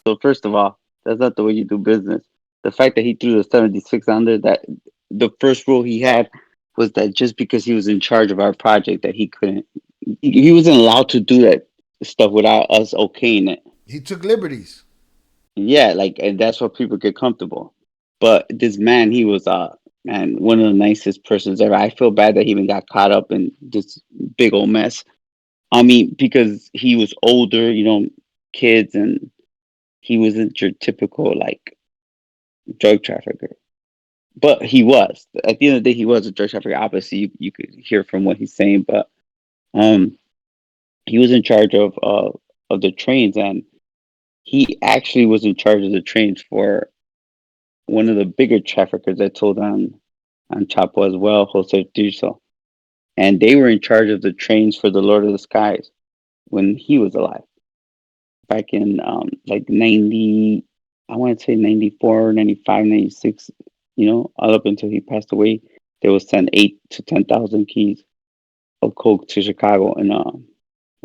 So first of all, that's not the way you do business. The fact that he threw the 76 on there, that the first rule he had was that just because he was in charge of our project, that he couldn't, he wasn't allowed to do that stuff without us okaying it. He took liberties. Yeah, like, and that's why people get comfortable. But this man, he was man, one of the nicest persons ever. I feel bad that he even got caught up in this big old mess. I mean, because he was older, kids, and he wasn't your typical like drug trafficker. But he was. At the end of the day, he was a drug trafficker. Obviously, you could hear from what he's saying, but um, he was in charge of the trains, and he actually was in charge of the trains for one of the bigger traffickers I told on Chapo as well, Jose Tirso. And they were in charge of the trains for the Lord of the Skies when he was alive. Back in like 90, I want to say 94, 95, 96. All up until he passed away, they would send 8 to 10,000 keys of coke to Chicago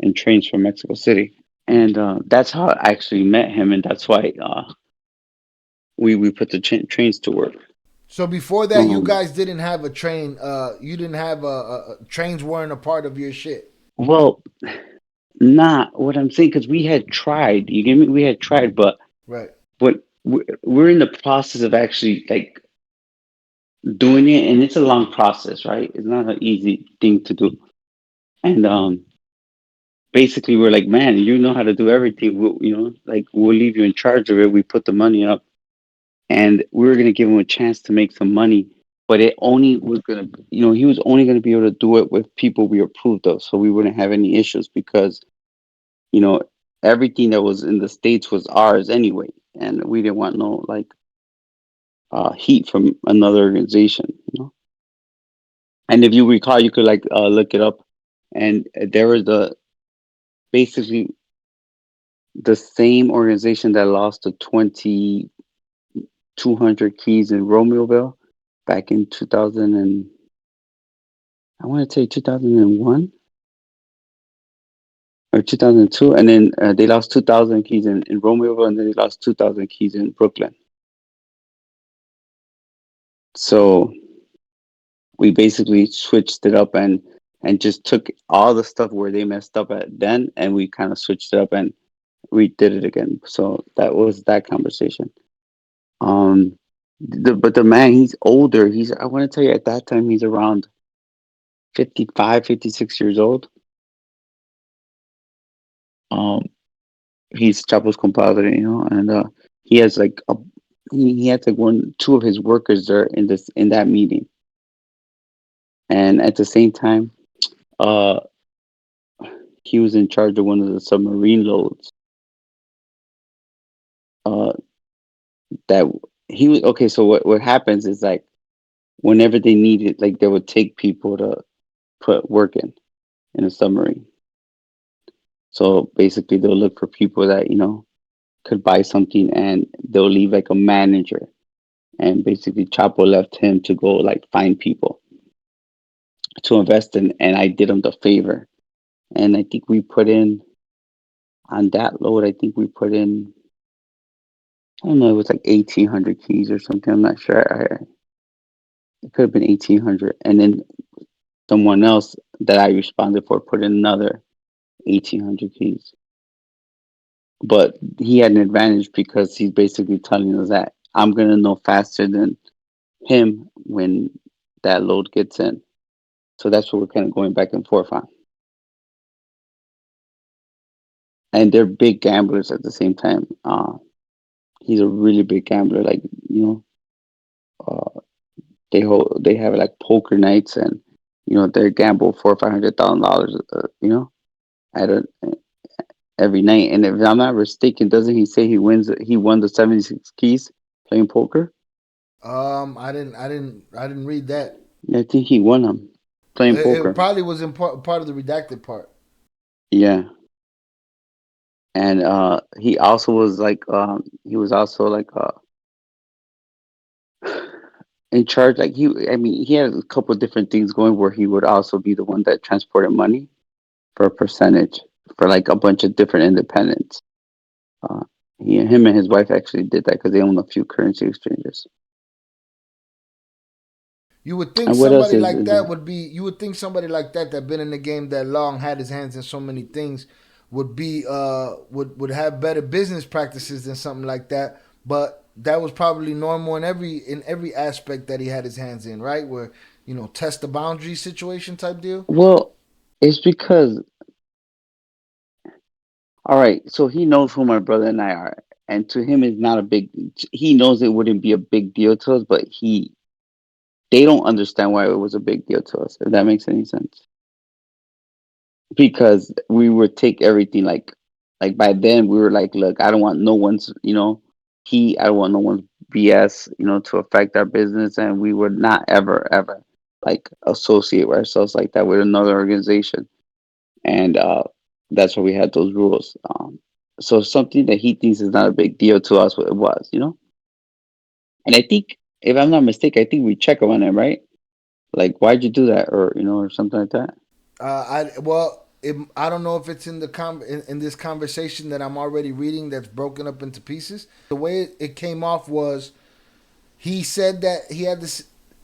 in trains from Mexico City. And that's how I actually met him, and that's why we put the trains to work. So before that, you Um, guys didn't have a train. You didn't have trains weren't a part of your shit. well, not what I'm saying, because we had tried. You get me? We had tried, but Right. we're in the process of actually like doing it, and it's a long process, right? It's not an easy thing to do. And basically, we're like, man, you know how to do everything. Like we'll leave you in charge of it. We put the money up, and we were gonna give him a chance to make some money. But it only was gonna, he was only gonna be able to do it with people we approved of, so we wouldn't have any issues because you know everything that was in the states was ours anyway, and we didn't want no like heat from another organization. And if you recall, you could like look it up, and there was basically the same organization that lost the 2,200 keys in Romeoville back in 2000, and I want to say 2001 or 2002, and then they lost 2,000 keys in Romeoville, and then they lost 2,000 keys in Brooklyn. So we basically switched it up and just took all the stuff where they messed up at then, and we kind of switched it up and we did it again. So that was that conversation. Um, but the man, he's older. I want to tell you, at that time, he's around 55, 56 years old. Um, he's Chapo's compadre, and he has like he had like two of his workers there in that meeting, and at the same time, uh, he was in charge of one of the submarine loads. Uh, that he was okay. So what happens is like whenever they needed, like they would take people to put work in a submarine. So basically, they'll look for people that could buy something, and they'll leave like a manager. And basically, Chapo left him to go like find people to invest in, and I did him the favor. And I think we put in on that load. I think we put in. I don't know. It was like 1,800 keys or something. I'm not sure. It could have been 1,800, and then someone else that I responded for put in another 1,800 keys. But he had an advantage because he's basically telling us that I'm gonna know faster than him when that load gets in. So that's what we're kind of going back and forth on. And they're big gamblers at the same time. He's a really big gambler. Like uh, they have like poker nights, and they gamble $400,000 or $500,000. At every night. And if I'm not mistaken, doesn't he say he won the 76 keys playing poker? I didn't read that. I think he won them playing It poker. probably was in part of the redacted part. Yeah. And he also was like he was also like in charge. Like I mean, he had a couple of different things going where he would also be the one that transported money for a percentage for like a bunch of different independents. Him and his wife actually did that because they own a few currency exchanges. You would think And what else somebody is like that there? would be. You would think somebody like that been in the game that long, had his hands in so many things, would be would have better business practices than something like that. But that was probably normal in every aspect that he had his hands in, right? Where test the boundary situation type deal. Well, it's because, all right, so he knows who my brother and I are, and to him, it's not a big. He knows it wouldn't be a big deal to us, but they don't understand why it was a big deal to us. If that makes any sense, because we would take everything like by then we were like, look, I don't want no one's, I don't want no one's BS, to affect our business, and we would not ever like associate ourselves like that with another organization, and that's why we had those rules. So something that he thinks is not a big deal to us, it was. And I think, if I'm not mistaken, I think we check him on it, right? Like, why'd you do that, or or something like that. I don't know if it's in in this conversation that I'm already reading that's broken up into pieces. The way it came off was he said that he had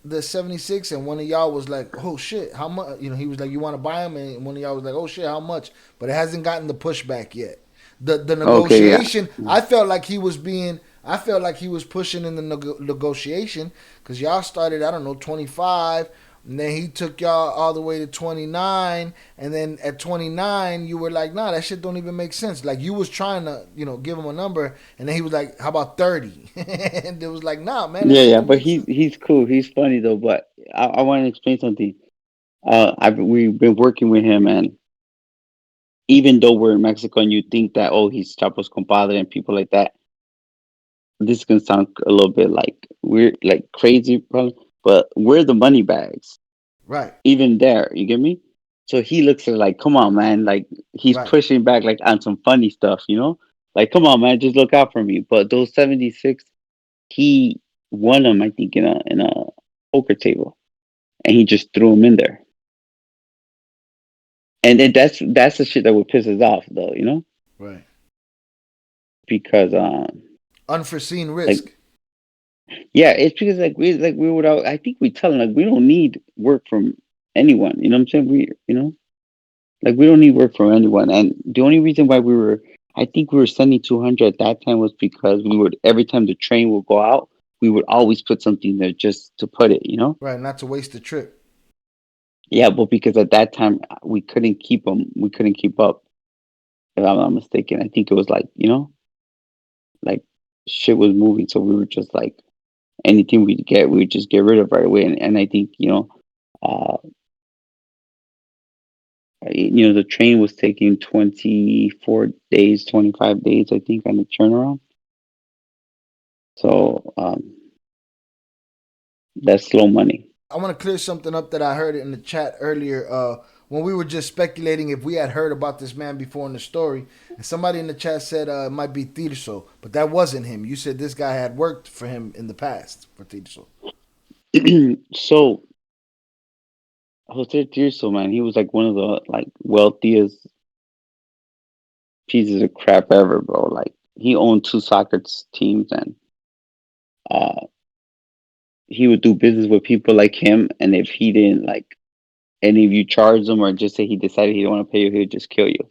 the 76, and one of y'all was like, oh shit, how much? He was like, you want to buy them, and one of y'all was like, oh shit, how much? But it hasn't gotten the pushback yet. The Okay, yeah. negotiation, I felt like he was being, I felt like he was pushing in the negotiation, because y'all started, I don't know, 25, and then he took y'all all the way to 29, and then at 29 you were like, nah, that shit don't even make sense. Like, you was trying to give him a number, and then he was like, how about 30? And it was like, nah, man, that Yeah, shit yeah, don't but make he's sense. he's cool. He's funny though. But I want to explain something. We've been working with him, and even though we're in Mexico, and you think that, oh, he's Chapo's compadre and people like that, this can sound a little bit like weird, like crazy, probably. But we're the money bags, Right, even there. You get me? So he looks at it like, come on, man. Like, he's right, pushing back like on some funny stuff. Like, come on, man, just look out for me. But those 76, he won them, I think, in a poker table, and he just threw them in there. And then that's the shit that would piss us off, though, right. because Unforeseen like, risk. yeah, it's because we would I think we tell them, like, we don't need work from anyone. You know what I'm saying? Like, we don't need work from anyone. And the only reason why I think we were sending 200 at that time was because we would, every time the train would go out, we would always put something there just to put it. Right, not to waste the trip. Yeah, but because at that time we couldn't keep them, we couldn't keep up. If I'm not mistaken, I think it was like shit was moving, so we were just like, anything we get, we would just get rid of right away. And I think, uh, the train was taking 24 days, 25 days, I think, on the turnaround. So that's slow money. I want to clear something up that I heard in the chat earlier. When we were just speculating if we had heard about this man before in the story, and somebody in the chat said it might be Tirso, but that wasn't him. You said this guy had worked for him in the past for Tirso. So Jose Tirso, man, he was like one of the like wealthiest pieces of crap ever, bro. Like, he owned two soccer teams, and uh, he would do business with people like him. And if he didn't like any of you charge him, or just say he decided he don't want to pay you, he would just kill you.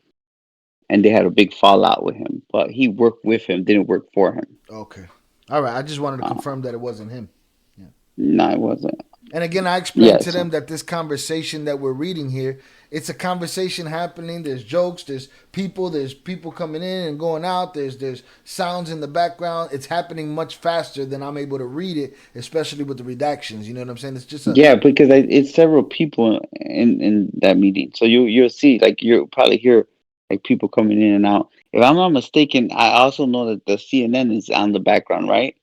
And they had a big fallout with him. But he worked with him, didn't work for him. Okay. All right. I just wanted to Uh, confirm that it wasn't him. Yeah. no, it wasn't. And again, I explained to Yes. them that this conversation that we're reading here, it's a conversation happening. There's jokes, there's people coming in and going out, there's sounds in the background. It's happening much faster than I'm able to read it, especially with the redactions. You know what I'm saying? It's just a Yeah, because it's several people in that meeting, so you'll see, like, you'll probably hear like people coming in and out. If I'm not mistaken, I also know that the CNN is on the background, right?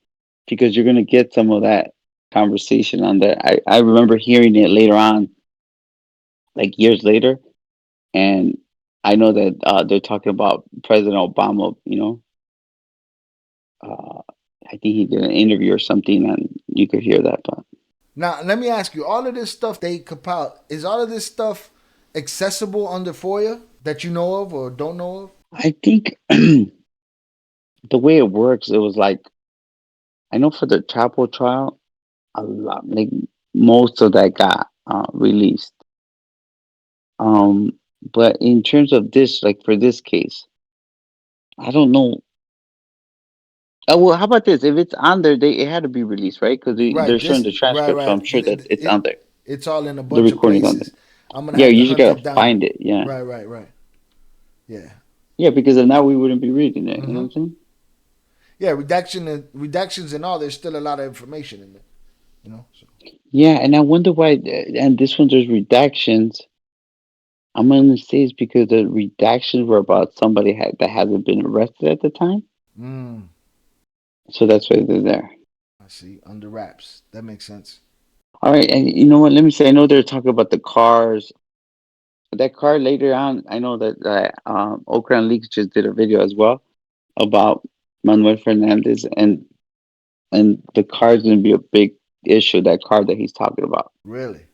Because you're gonna get some of that conversation on there. I remember hearing it later on, like years later, and I know that they're talking about President Obama. Uh, I think he did an interview or something, and you could hear that. But Now, let me ask you, all of this stuff they compiled, is all of this stuff accessible under FOIA that you know of or don't know of? I think the way it works, it was like I know for the Chapo trial, a lot like most of that got released. Um, but in terms of this, like for this case, I don't know. Well, how about this? If it's on there, it had to be released, right? Because they're Right. showing the transcript, so I'm sure that it's on there. It's all in a The bunch of recording's on places. there. I'm gonna Yeah, have to you just hunt gotta it down. find it. Yeah, Right. Yeah. yeah, because if not, we wouldn't be reading it. You know Mm-hmm. what I'm saying? Yeah. Redactions and all. There's still a lot of information in there. You know. So. Yeah, and I wonder why. And this one, there's redactions. I'm gonna say it's because the redactions were about somebody that hasn't been arrested at the time, Mm, so that's why they're there. I see. Under wraps. That makes sense. All right, and you know what? Let me say, I know they're talking about the cars. That car later on, I know that Okran Leaks just did a video as well about Manuel Fernandez, and the car is gonna be a big issue. That car that he's talking about, Really.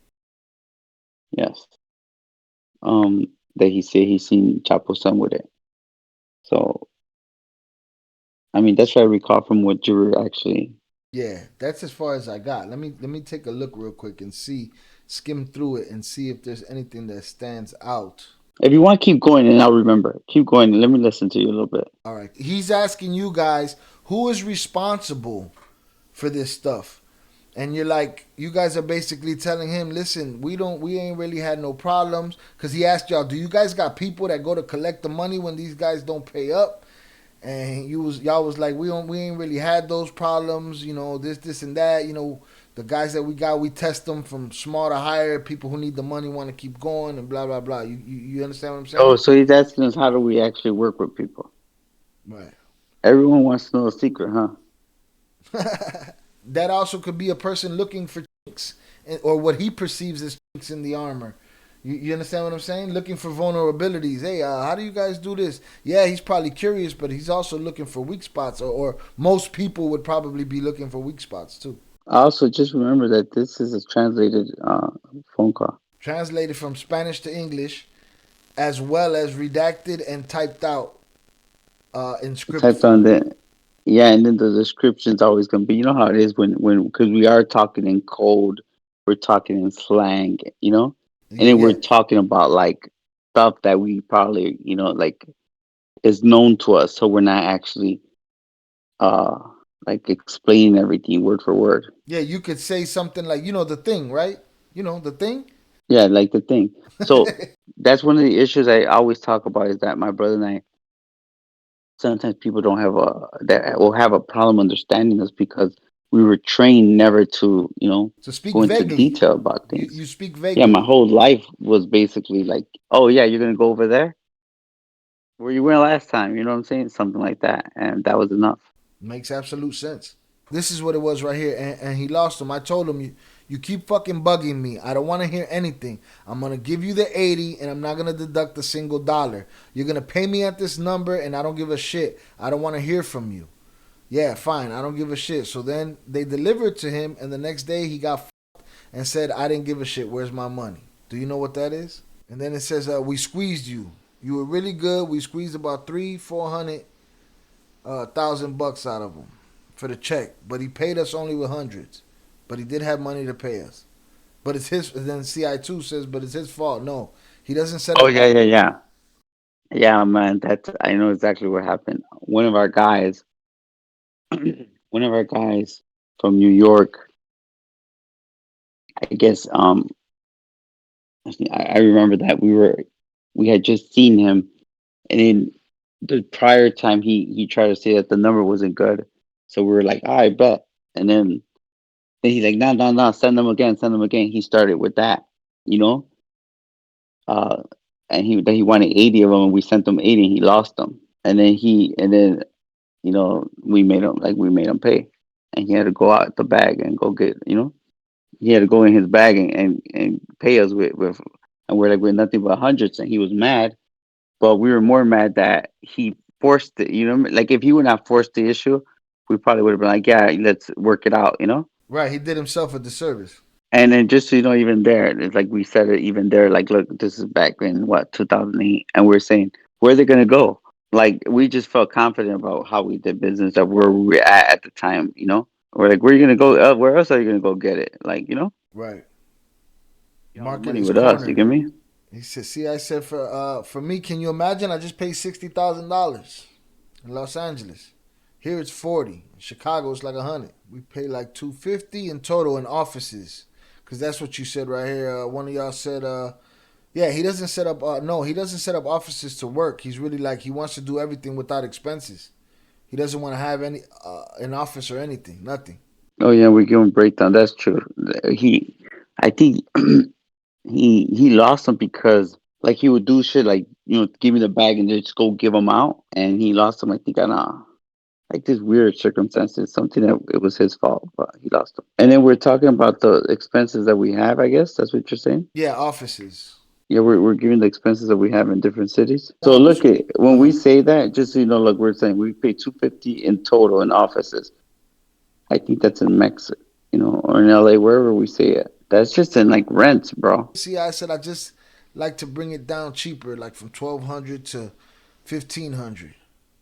yes. That he said he's seen Chapo's son with it. So I mean, that's what I recall from what you were actually. Yeah. That's as far as I got. Let me take a look real quick and see, skim through it and see if there's anything that stands out. If you want, keep going, and I'll remember. Keep going. And let me listen to you a little bit. All right. He's asking you guys who is responsible for this stuff. And you're like, you guys are basically telling him, listen, we ain't really had no problems. Because he asked y'all, do you guys got people that go to collect the money when these guys don't pay up? And y'all was like, we ain't really had those problems, this and that, the guys that we got, we test them from small to higher. People who need the money want to keep going and blah blah blah. You understand what I'm Oh, saying? so he's asking us how do we actually work with people? Right. Everyone wants to know a secret, huh? That also could be a person looking for chinks, or what he perceives as chinks in the armor. You understand what I'm saying? Looking for vulnerabilities. Hey, how do you guys do this? Yeah, he's probably curious, but he's also looking for weak spots, or most people would probably be looking for weak spots too. Also, just remember that this is a translated phone call. Translated from Spanish to English, as well as redacted and typed out in script Typed on form. the Yeah, and then the description's always gonna be. You know how it is when because we are talking in code, we're talking in slang, and then we're Yeah, talking about like stuff that we probably like is known to us, so we're not actually uh like explaining everything word for word. yeah. You could say something like, the thing, right? The thing. Yeah, like the thing. So that's one of the issues I always talk about is that my brother and I sometimes people don't have a that will have a problem understanding us because we were trained never to To speak go into vaguely. detail about things. You speak Yeah, my vaguely. whole life was basically like, oh yeah, you're gonna go over there where you went last time. You know what I'm saying? Something like that, and that was enough. Makes absolute sense. This is what it was right here, and he lost him. I told him, you keep fucking bugging me. I don't want to hear anything. I'm gonna give you the 80, and I'm not gonna deduct a single dollar. You're gonna pay me at this number, and I don't give a shit. I don't want to hear from you. Yeah, fine. I don't give a shit. So then they delivered to him, and the next day he got and said, I didn't give a shit. Where's my money? Do you know what that is? And then it says, we squeezed you. You were really good. We squeezed about 400 thousand bucks out of him for the check, but he paid us only with hundreds. But he did have money to pay us. But it's his. Then CI2 says, but it's his fault. No, he doesn't set Oh up. yeah, yeah, yeah, yeah, man. That's I know exactly what happened. One of our guys from New York, I guess. I remember that we had just seen him, and then the prior time he tried to say that the number wasn't good, so we were like, I bet, and then he's like, no, no, no, send them again, send them again. He started with that, you know, uh, and he wanted 80 of them, and we sent him 80, and he lost them, and then we made him pay, and he had to go out the bag and go get, he had to go in his bag and pay us with, and we're like with nothing but hundreds, and he was mad, but we were more mad that he forced it. Like if he would not force the issue, we probably would have been like, yeah, let's work it out. Right, he did himself a disservice. And then just so you know, even there, it's like we said it even there, like, look, this is back in what 2008, and we're saying, where are they gonna go? like we just felt confident about how we did business, that where we were at the time. We're like, where are you gonna go? Where else are you gonna go get it? Like, Right. all the Market money is with us. You cornered. get me? He said, "See, I said for me, can you imagine? I just paid $60,000 in Los Angeles. Here it's 40. In Chicago, it's like 100. We pay like 250 in total in offices, because that's what you said right here. One of y'all said, yeah, he doesn't set up. No, he doesn't set up offices to work. He's really like he wants to do everything without expenses. He doesn't want to have any an office or anything, nothing. Oh yeah, we give him breakdown. That's true. I think he lost them because like he would do shit like give me the bag and just go give them out, and he lost them. I think on like this weird circumstances, something that it was his fault, but he lost them. And then we're talking about the expenses that we have. I guess that's what you're saying. Yeah, offices. Yeah, we're giving the expenses that we have in different cities. So Down look to at when we uh say that, just so you know, like we're saying, we pay 250 in total in offices. I think that's in Mexico, or in LA, wherever we say it. That's just in like rents, bro. See, I said I just like to bring it down cheaper, like from 1,200 to 1,500.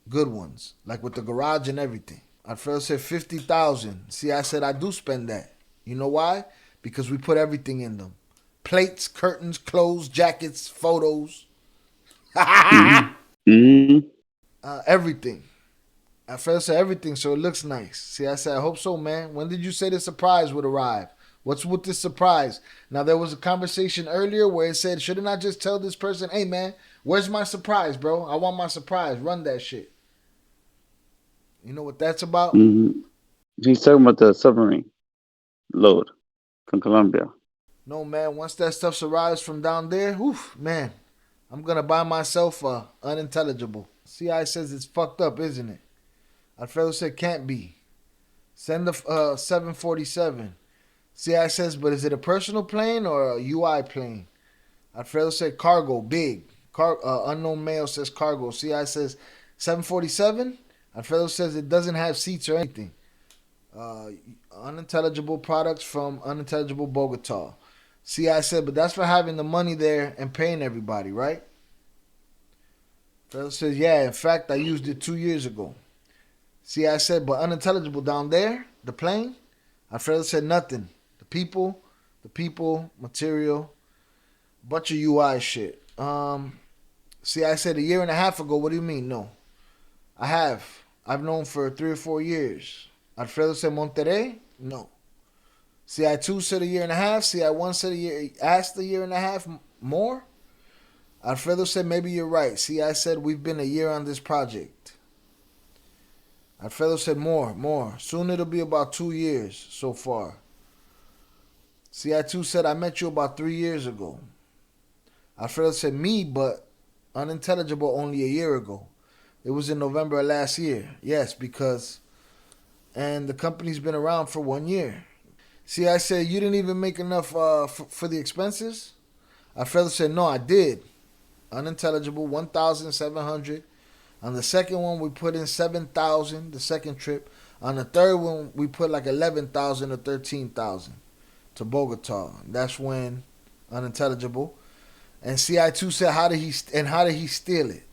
Good ones, like with the garage and everything. Alfredo said 50,000. See, I said I do spend that. You know why? Because we put everything in them: plates, curtains, clothes, jackets, photos, Hmm. Hmm. everything. Alfredo said everything, so it looks nice. See, I said I hope so, man. When did you say the surprise would arrive? What's with this surprise? Now there was a conversation earlier where it said, shouldn't I just tell this person, hey man, where's my surprise, bro? I want my surprise. Run that shit. You know what that's about? Hmm. He's talking about the submarine load from Colombia. No, man. Once that stuff arrives from down there, whew, man, I'm gonna buy myself a unintelligible. CI says it's fucked up, isn't it? Alfredo said can't be. Send the 747. CI says, but is it a personal plane or a UI plane? Alfredo said cargo, big. Unknown male says cargo. CI says 747. Alfredo says it doesn't have seats or anything. Uh, Unintelligible products from unintelligible Bogota. See, I said, but that's for having the money there and paying everybody, right? Fellow says, yeah, in fact, I used it 2 years ago. See, I said, but unintelligible down there, the plane? Alfredo said, nothing. The people, material, bunch of UI shit. See, I said a year and a half ago, what do you mean? No. I have. I've known for 3 or 4 years. Alfredo said, Monterrey? No. CI2 said a year and a half. CI1 said a year, asked a year and a half more. Alfredo said, maybe you're right. CI said, we've been a year on this project. Alfredo said, more. Soon it'll be about 2 years so far. CI2 said, I met you about 3 years ago. Alfredo said, me, but unintelligible only a year ago. It was in November of last year. Yes, because, and the company's been around for 1 year. See, I said, you didn't even make enough for the expenses? Alfredo said, no, I did. Unintelligible, 1,700. On the second one, we put in 7,000, the second trip. On the third one, we put like 11,000 or 13,000 to Bogota. That's when unintelligible. And CI2 said, how did he steal it?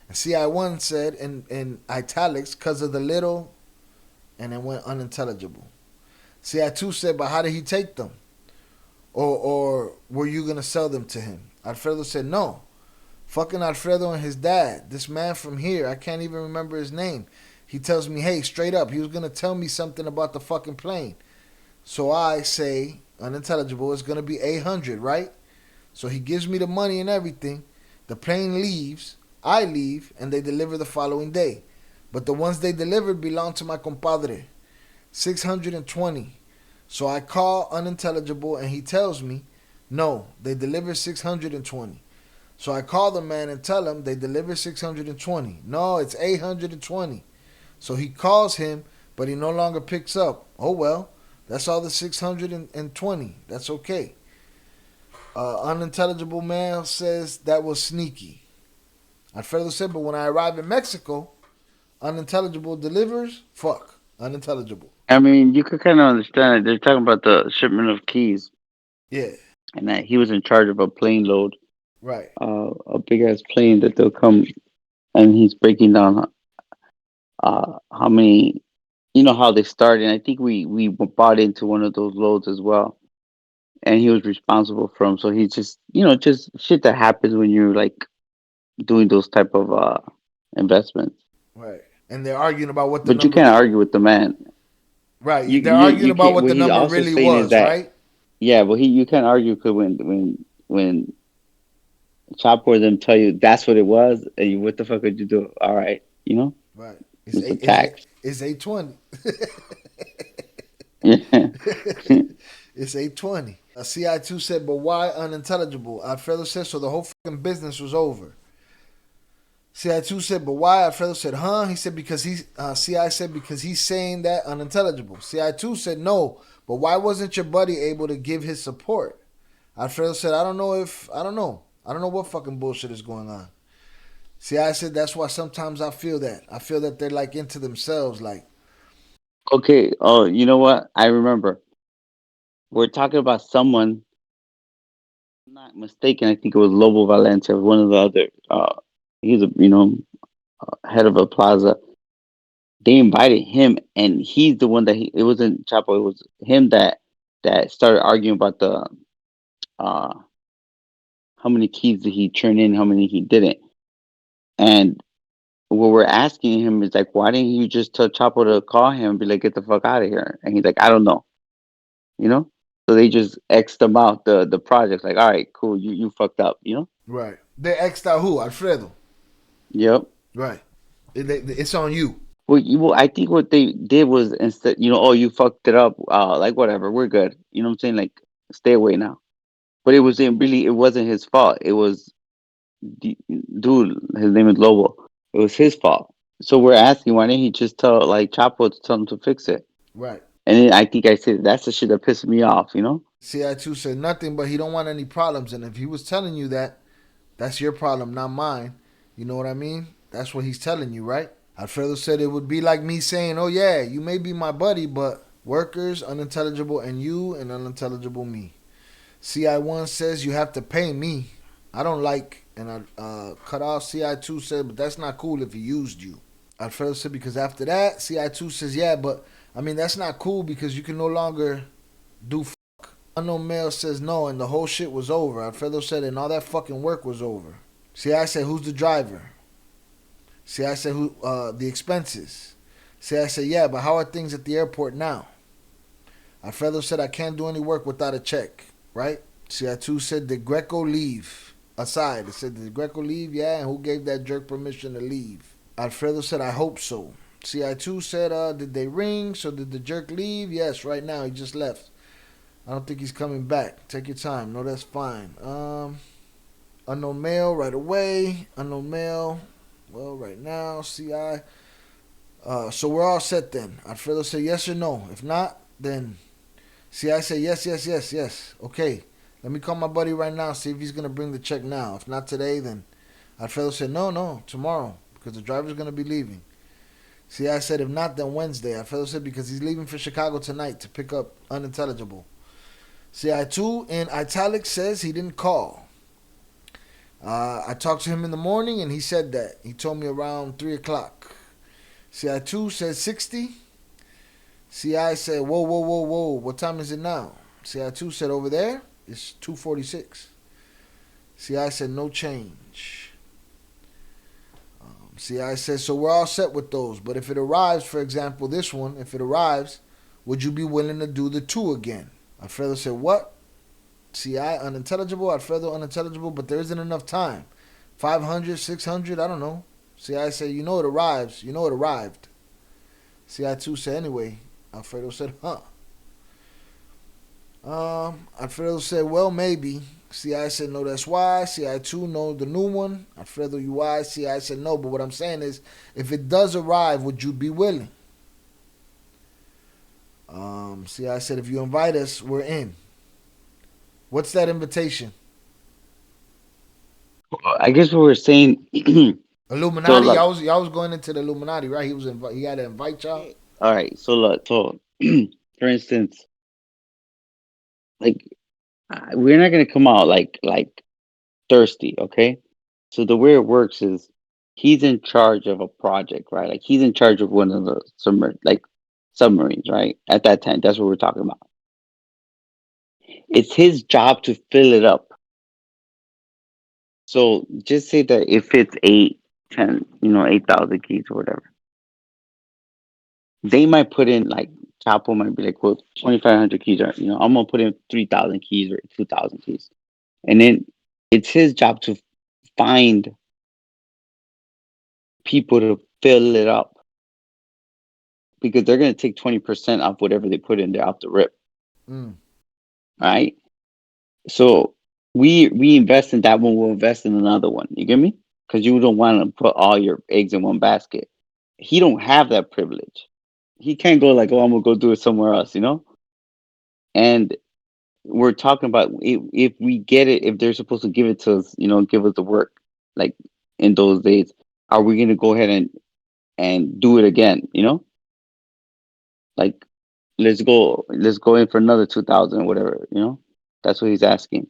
And CI1 said in italics, because of the little, and it went unintelligible. CI2 said, but how did he take them? Or were you going to sell them to him? Alfredo said, no. Fucking Alfredo and his dad. This man from here, I can't even remember his name. He tells me, hey, straight up, he was going to tell me something about the fucking plane. So I say, unintelligible, it's going to be 800, right? So he gives me the money and everything. The plane leaves. I leave, and they deliver the following day. But the ones they delivered belong to my compadre. 620. So I call unintelligible, and he tells me, no, they deliver 620. So I call the man and tell him they deliver 620. No, it's 820. So he calls him, but he no longer picks up. Oh well, that's all the 620. That's okay. Unintelligible man says that was sneaky. Alfredo said, but when I arrive in Mexico, unintelligible delivers. Fuck, unintelligible. I mean, you could kind of understand it. They're talking about the shipment of keys, Yeah, and that he was in charge of a plane load, right. a big ass plane that they'll come. and he's breaking down how many, you know, how they started. And I think we bought into one of those loads as well, and he was responsible for them. So he's just, you know, just shit that happens when you're like doing those type of investments. Right. And they're arguing about what the But you number. can't argue with the man. Right. They're arguing You about can't. what What the he's number also really saying is was, that, right? yeah, but he, you can't argue, because when Chop or them tell you that's what it was, and you, what the fuck would you do? All right, you know, Right. it's a tax. It's 820. Yeah. It's 820. CI2 said, but why unintelligible? Alfredo said, so the whole fucking business was over. CI2 said, but why? Alfredo said, huh? He said, because CI said, because he's saying that unintelligible. CI2 said, no, but why wasn't your buddy able to give his support? Alfredo said, I don't know. I don't know what fucking bullshit is going on. CI said, that's why sometimes I feel that. I feel that they're like into themselves. Like, Okay. Oh, you know what? I remember. We're talking about someone. I'm not mistaken. I think it was Lobo Valencia, one of the other. He's a, you know, head of a plaza. They invited him, and he's the one that it wasn't Chapo. It was him that started arguing about the uh how many keys did he turn in, how many he didn't. And what we're asking him is like, why didn't you just tell Chapo to call him and be like, get the fuck out of here? And he's like, I don't know, you know. So they just xed him out the project. Like, all right, cool, you fucked up, you know. right. They X'd out who? Alfredo. Yep. Right. It's on you. Well, I think what they did was, instead, you know, oh, you fucked it up. Like whatever, we're good. You know what I'm saying? Like, stay away now. But it wasn't really. It wasn't his fault. It was dude. His name is Lobo. It was his fault. So we're asking, why didn't he just tell like Chapo to tell him to fix it? Right. And then I think I said that's the shit that pissed me off. You know? CI2 said nothing, but he don't want any problems. And if he was telling you that, that's your problem, not mine. You know what I mean? That's what he's telling you, right? Alfredo said it would be like me saying, oh, yeah, you may be my buddy, but workers, unintelligible, and you, and unintelligible me. CI1 says you have to pay me. I don't like, and I cut off. CI2 said, but that's not cool if he used you. Alfredo said, because after that, CI2 says, yeah, but I mean, that's not cool because you can no longer do. Unknown male says no, and the whole shit was over. Alfredo said, and all that fucking work was over. See, I said, who's the driver? See, I said, who? The expenses. See, I said, yeah, but how are things at the airport now? Alfredo said, I can't do any work without a check, right? CI2 said, did Greco leave? Aside, it said, did Greco leave? Yeah, and who gave that jerk permission to leave? Alfredo said, I hope so. CI2 said, did they ring? So did the jerk leave? Yes, right now, he just left. I don't think he's coming back. Take your time. No, that's fine. Unknown male right away. Unknown male. Well, right now, CI. So we're all set then. Alfredo said yes or no. If not, then CI say yes, yes, yes, yes. Okay. Let me call my buddy right now, see if he's gonna bring the check now. If not today, then Alfredo said no, no, tomorrow, because the driver's gonna be leaving. CI said if not, then Wednesday. Alfredo said because he's leaving for Chicago tonight to pick up unintelligible. CI2 in italics says he didn't call. I talked to him in the morning and he said that. He told me around 3 o'clock. CI2 said 60. CI said, whoa, whoa, whoa, whoa. What time is it now? CI2 said over there, it's 2:46. CI said no change. CI said, so we're all set with those. But if it arrives, for example, this one, if it arrives, would you be willing to do the two again? Alfredo said, what? CI unintelligible, Alfredo unintelligible, but there isn't enough time. 500, 600, I don't know. CI said, you know it arrives. You know it arrived. CI2 said, anyway. Alfredo said, huh. Alfredo said, well, maybe. CI said, no, that's why. CI2, no, the new one. Alfredo, you why? CI said, no, but what I'm saying is, if it does arrive, would you be willing? CI said, if you invite us, we're in. What's that invitation? I guess what we're saying. So Illuminati. look, Y'all was going into the Illuminati, right? He had to invite y'all. all right. So look, so for instance, like we're not gonna come out like thirsty, okay? So the way it works is He's in charge of a project, right? Like he's in charge of one of the submarines, right? At that time, that's what we're talking about. It's his job to fill it up. So just say that if it's 8, 10, 8,000 keys or whatever, they might put in like Chapo might be like, well, 2,500 keys, or I'm gonna put in 3,000 keys or 2,000 keys, and then it's his job to find people to fill it up because they're gonna take 20% off whatever they put in there off the rip, Mm. right? So we invest in that one, we'll invest in another one. You get me? Because you don't want to put all your eggs in one basket. He don't have that privilege. He can't go like, oh, I'm gonna go do it somewhere else. And we're talking about if we get it, if they're supposed to give it to us, give us the work, like in those days, are we gonna go ahead and do it again? Like let's go in for another 2,000 or whatever. That's what he's asking,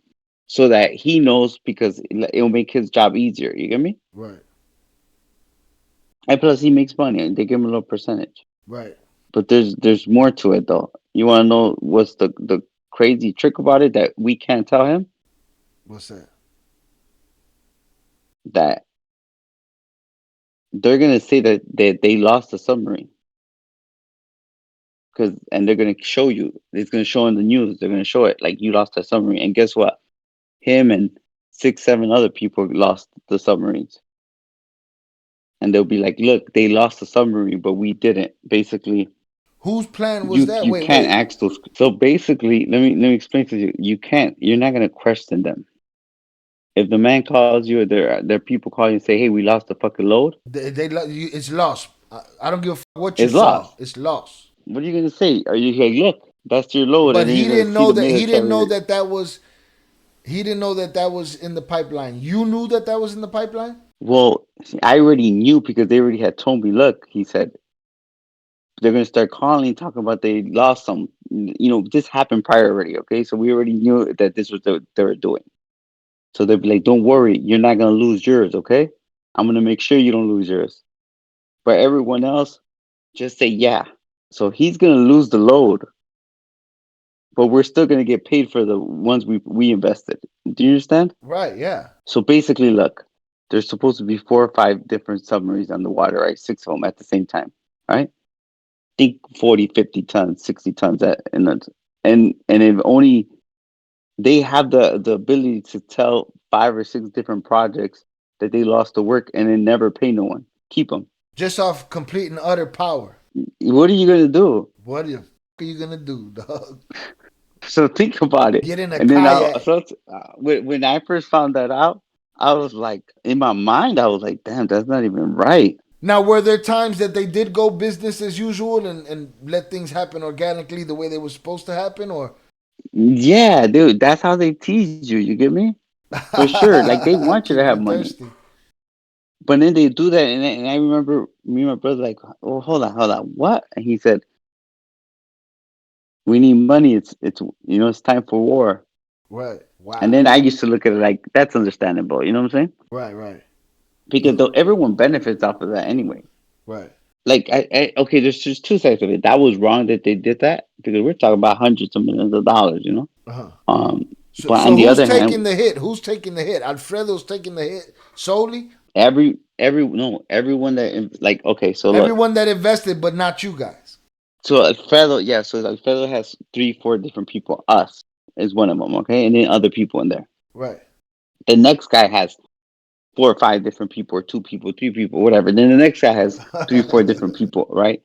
so that he knows because it'll make his job easier. You get me? Right. And plus, he makes money, and they give him a little percentage. Right. But there's more to it though. You want to know what's the crazy trick about it that we can't tell him? What's that? That they're gonna say that they lost the submarine and they're gonna show you. It's gonna show in the news. They're gonna show it like you lost that submarine, and guess what? Him and 6, 7 other people lost the submarines, and they'll be like, "Look, they lost the submarine, but we didn't." Basically, Whose plan was that? you Wait, can't wait. ask those. So basically, let me explain to you. You can't. You're not gonna question them. If the man calls you, or there people call you and say, "Hey, we lost the fucking load," It's lost. I don't give a what you it's saw. lost. It's lost. What are you gonna say? Are you like, look, that's your load, But and then he you're gonna didn't see know the that. He didn't know military? that that was. He didn't know that that was in the pipeline. You knew that that was in the pipeline. Well, see, I already knew because they already had told me. Look, he said they're gonna start calling, talking about they lost some. This happened prior already. Okay, so we already knew that this was they were doing. So they'd be like, "Don't worry, you're not gonna lose yours. Okay, I'm gonna make sure you don't lose yours." But everyone else, just say yeah. So he's gonna lose the load, but we're still gonna get paid for the ones we invested. Do you understand? Right. Yeah. So basically, look, there's supposed to be 4 or 5 different submarines on the water, right? 6 of them at the same time, right? Think 40, 50 tons, 60 tons and if only they have the ability to tell 5 or 6 different projects that they lost the work and then never pay no one. Keep them. Just off complete and utter power. What are you gonna do? What the f- are you gonna do, dog? So think about it. Get in a And then kayak. when I first found that out, I was like, in my mind, I was like, damn, that's not even right. Now, were there times that they did go business as usual and let things happen organically the way they were supposed to happen, or Yeah, dude, that's how they tease you. You get me? For sure. Like they want you to keep have you money. thirsty? But then they do that, and I remember me and my brother like, oh, hold on, what? And he said, we need money. It's time for war. Right. And then I Wow. used to look at it like that's understandable. You know what I'm saying? Right. Right. Because though everyone benefits off of that anyway. Right. Like okay, there's just two sides of it. That was wrong that they did that because we're talking about hundreds of millions of dollars. Uh huh. Um, So, but so on the who's other hand, taking the hit? Who's taking the hit? Alfredo's taking the hit solely. every no everyone that like okay, so look, Everyone that invested, but not you guys. so Alfredo, yeah, so Alfredo has 3, 4 different people. Us is one of them, okay, and then other people in there. Right. The next guy has 4 or 5 different people, or 2 people, 3 people, whatever. Then the next guy has 3, 4 different people, right?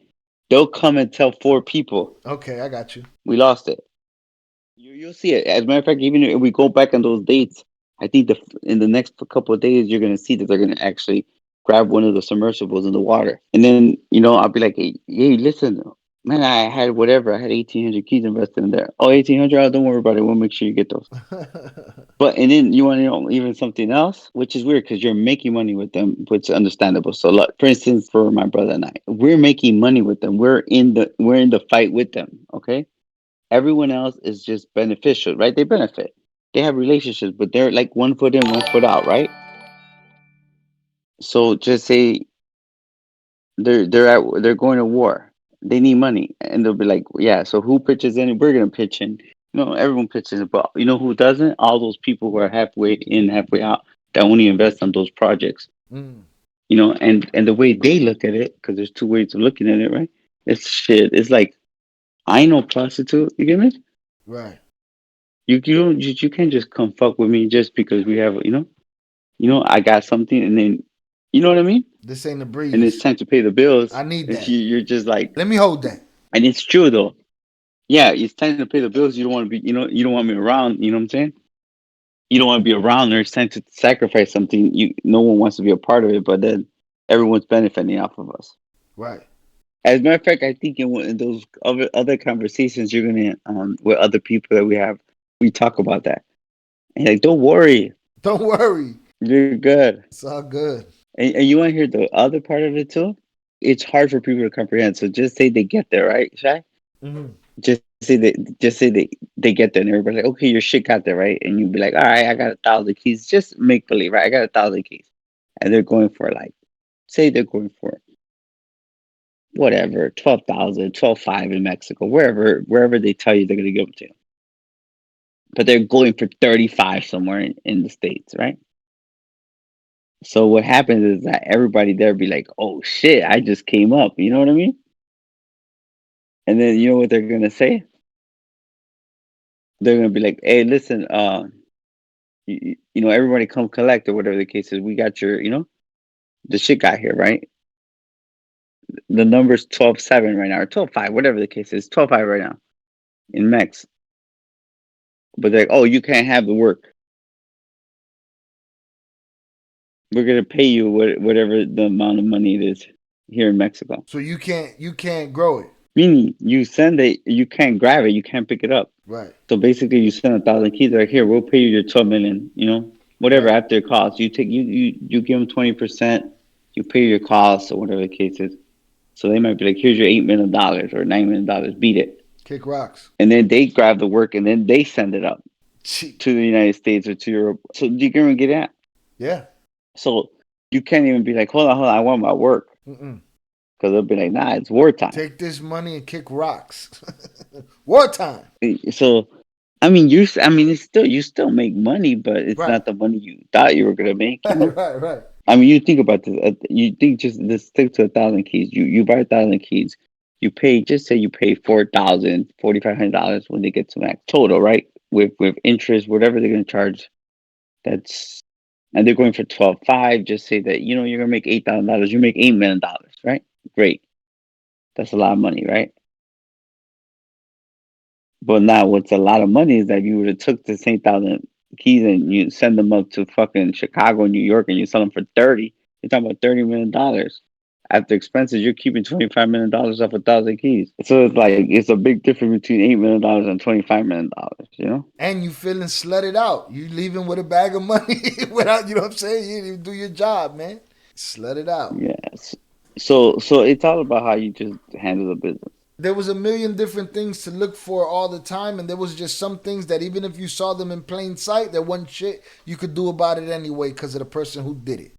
They'll come and tell 4 people Okay, I got you. we lost it. You'll see it. As a matter of fact, even if we go back on those dates, I think in the next couple of days, you're gonna see that they're gonna actually grab one of the submersibles in the water, and then I'll be like, hey, listen, man, I had whatever, I had 1,800 keys invested in there. Oh, 1,800, oh, don't worry about it. We'll make sure you get those. But and then you want to know even something else, which is weird because you're making money with them, which is understandable. So, look, for instance, for my brother and I, we're making money with them. We're in the fight with them. Okay, everyone else is just beneficial, right? They benefit. They have relationships, but they're like one foot in, one foot out, right? So just say they're going to war. They need money, and they'll be like, yeah. So who pitches in? We're gonna pitch in. Everyone pitches in, but you know who doesn't? All those people who are halfway in, halfway out that only invest on those projects. Mm. And the way they look at it, because there's two ways of looking at it, right? It's shit. It's like I know prostitute. You get me? Right. You don't you can't just come fuck with me just because we have I got something, and then you know what I mean. This ain't a And it's breeze. time to pay the bills. I need If that. you're just like, Let me hold that. and it's true though. Yeah, it's time to pay the bills. You don't want to be, you don't want me around. You know what I'm saying? You don't want to be around. Or it's time to sacrifice something. No one wants to be a part of it, but then everyone's benefiting off of us. Right. As a matter of fact, I think in those other conversations you're gonna with other people that we have, we talk about that. And like, don't worry, Don't worry. you're good. It's all good. And you want to hear the other part of it too? It's hard for people to comprehend. So just say they get there, right, Shy? Mm-hmm. Just say they get there, and everybody's like, okay, your shit got there, right? And you'd be like, all right, I got 1,000 keys. Just make believe, right? I got 1,000 keys, and they're going for like, say they're going for whatever, 12,000, 12,500 in Mexico, wherever they tell you they're gonna give them to. But they're going for 35 somewhere in the States, right? So what happens is that everybody there be like, "Oh shit, I just came up." You know what I mean? And then you know what they're gonna say? They're gonna be like, "Hey, listen, everybody come collect or whatever the case is. We got the shit got here, right? The number's 12,700 right now, or 12,500, whatever the case is, 12,500 right now in Mex. But they're like, oh, you can't have the work. We're gonna pay you whatever the amount of money it is here in Mexico. So you can't grow it. Meaning, you send it, you can't grab it, you can't pick it up. Right. So basically, you send 1,000 keys. Right here, we'll pay you your 12 million. Whatever Right. after it costs. You take you give them 20%. You pay your costs or whatever the case is. So they might be like, here's your $8 million or $9 million. Beat it. Kick rocks. And then they grab the work and then they send it up Cheap. to the United States or to Europe. So you can get at. Yeah. So you can't even be like, hold on, I want my work. Mm-mm. Because they'll be like, nah, it's wartime. Take this money and kick rocks. Wartime. So, I mean, you still make money, but it's Right. not the money you thought you were going to make, Right. Right. I mean, you think about this. You think just stick to 1,000 keys. You buy 1,000 keys. You pay, just say you pay $4,000, $4,500 when they get to max total, right? With interest, whatever they're gonna charge. That's and they're going for 12,500. Just say that you're gonna make $8,000. You make $8 million, right? Great. That's a lot of money, right? But now, what's a lot of money is that you would have took the same 1,000 keys and you send them up to fucking Chicago, New York, and you sell them for 30. You're talking about $30 million. After expenses, you're keeping $25 million off 1,000 keys. So it's a big difference between $8 million and $25 million. And you feeling slutted out. You leaving with a bag of money without, you know what I'm saying? You didn't even do your job, man. Slutted out. Yes. So it's all about how you just handle the business. There was a million different things to look for all the time, and there was just some things that even if you saw them in plain sight, there wasn't shit you could do about it anyway because of the person who did it.